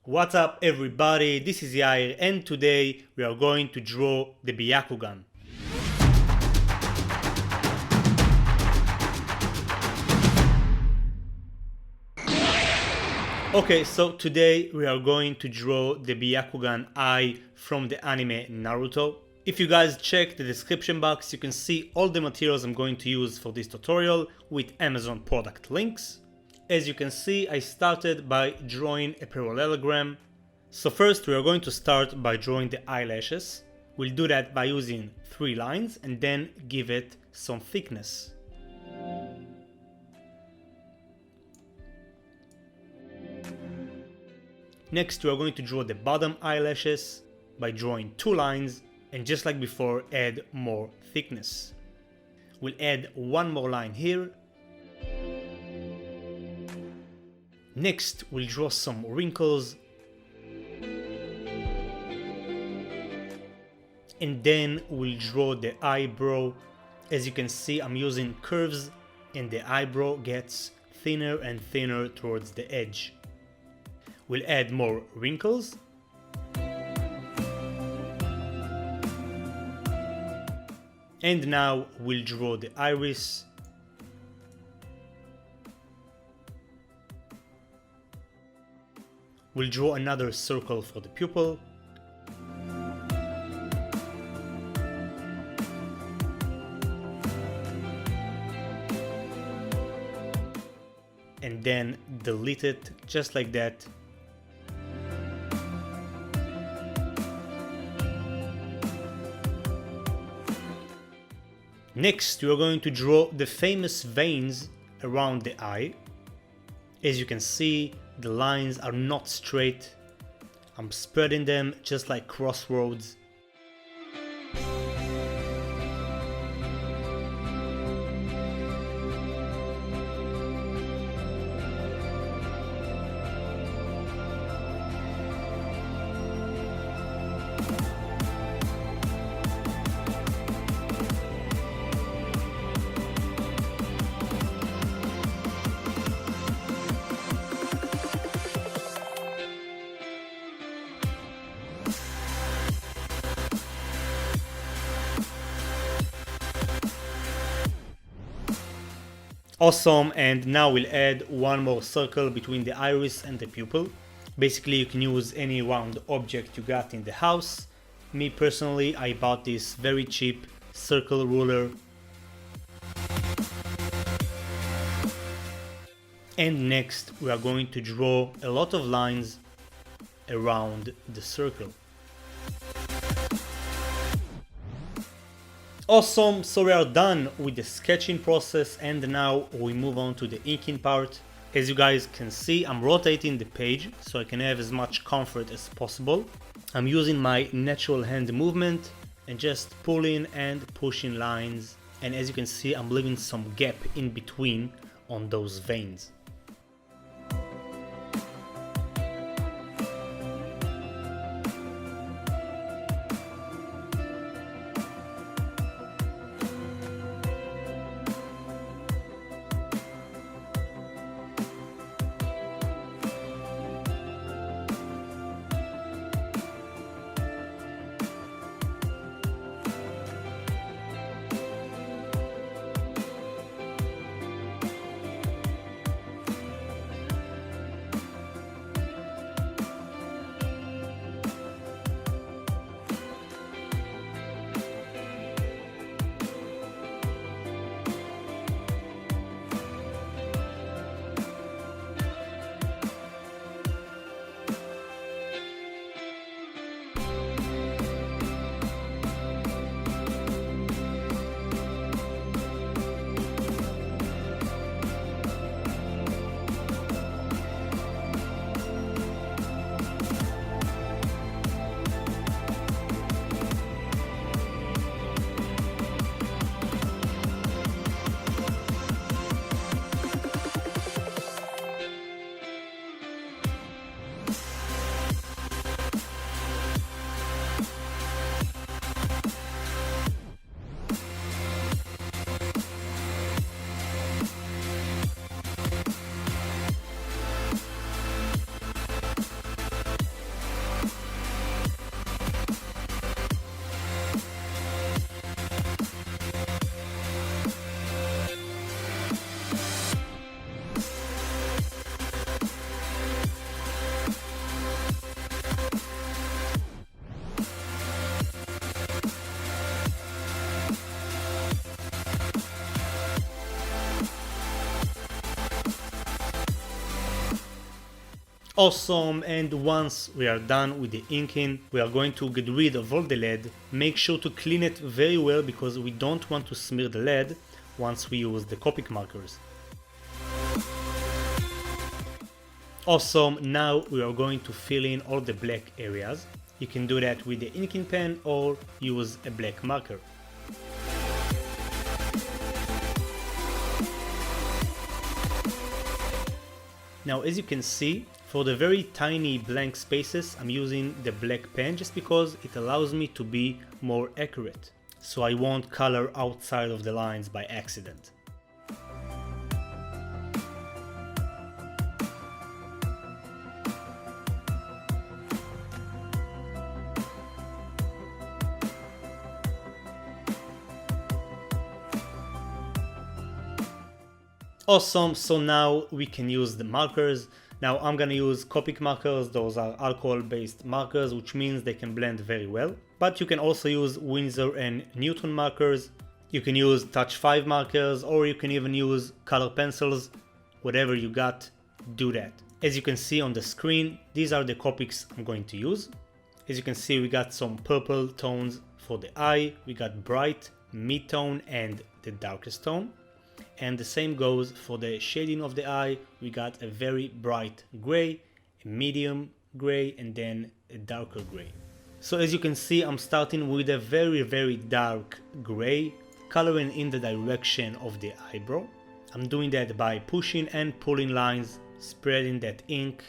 What's up everybody, this is Yair and today we are going to draw the Byakugan. Okay, so today we are going to draw the Byakugan Eye from the anime Naruto. If you guys check the description box, you can see all the materials I'm going to use for this tutorial with Amazon product links. As you can see, I started by drawing a parallelogram. So first we are going to start by drawing the eyelashes. We'll do that by using 3 lines and then give it some thickness. Next we are going to draw the bottom eyelashes by drawing 2 lines and just like before add more thickness. We'll add one more line here. Next we'll draw some wrinkles and then we'll draw the eyebrow. As you can see, I'm using curves and the eyebrow gets thinner and thinner towards the edge. We'll add more wrinkles. And now we'll draw the iris. We'll draw another circle for the pupil. And then delete it just like that. Next, we are going to draw the famous veins around the eye. As you can see, the lines are not straight. I'm spreading them just like crossroads. Awesome, and now we'll add one more circle between the iris and the pupil. Basically you can use any round object you got in the house. Me personally, I bought this very cheap circle ruler. And next we are going to draw a lot of lines around the circle. Awesome, so we are done with the sketching process and now we move on to the inking part. As you guys can see, I'm rotating the page so I can have as much comfort as possible. I'm using my natural hand movement and just pulling and pushing lines, and as you can see, I'm leaving some gap in between on those veins. Awesome, and once we are done with the inking, we are going to get rid of all the lead. Make sure to clean it very well because we don't want to smear the lead once we use the Copic markers. Awesome, now we are going to fill in all the black areas. You can do that with the inking pen or use a black marker. Now, as you can see, for the very tiny blank spaces, I'm using the black pen just because it allows me to be more accurate, so I won't color outside of the lines by accident. Awesome, so now we can use the markers. Now I'm gonna use Copic markers. Those are alcohol based markers, which means they can blend very well. But you can also use Winsor and Newton markers. You can use Touch 5 markers, or you can even use color pencils. Whatever you got, do that. As you can see on the screen, these are the Copics I'm going to use. As you can see, we got some purple tones for the eye. We got bright, mid-tone, and the darkest tone. And the same goes for the shading of the eye. We got a very bright gray, a medium gray, and then a darker gray. So as you can see, I'm starting with a very dark gray, coloring in the direction of the eyebrow. I'm doing that by pushing and pulling lines, spreading that ink.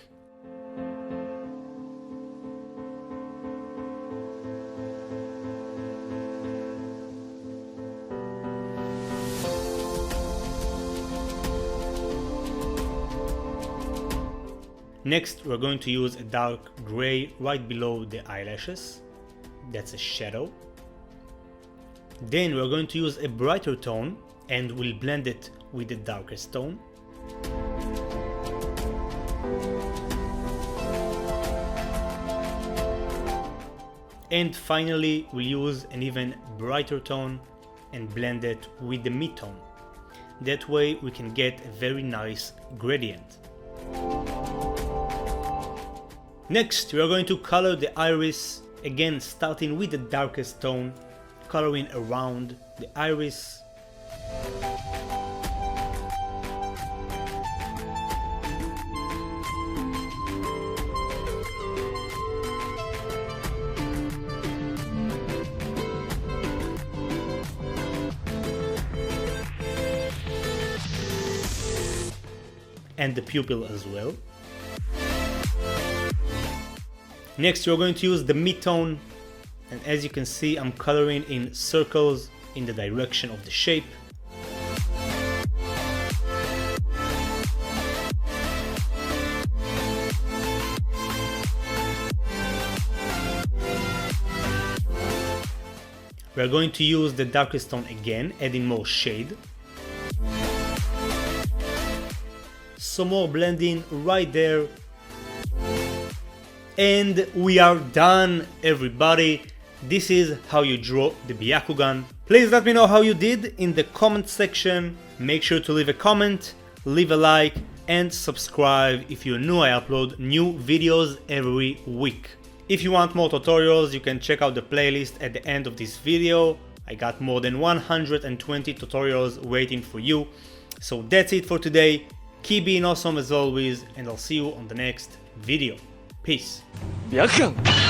Next, we're going to use a dark gray right below the eyelashes. That's a shadow. Then we're going to use a brighter tone and we'll blend it with the darkest tone. And finally, we'll use an even brighter tone and blend it with the mid-tone. That way we can get a very nice gradient. Next, we are going to color the iris, again starting with the darkest tone, coloring around the iris. And the pupil as well. Next, we're going to use the mid-tone, and as you can see, I'm coloring in circles in the direction of the shape. We're going to use the darkest tone again, adding more shade. Some more blending right there. And we are done, everybody. This is how you draw the Byakugan. Please let me know how you did in the comment section. Make sure to leave a comment, leave a like, and subscribe if you're new. I upload new videos every week. If you want more tutorials, you can check out the playlist at the end of this video. I got more than 120 tutorials waiting for you. So that's it for today. Keep being awesome as always, and I'll see you on the next video. Peace. Byakugan.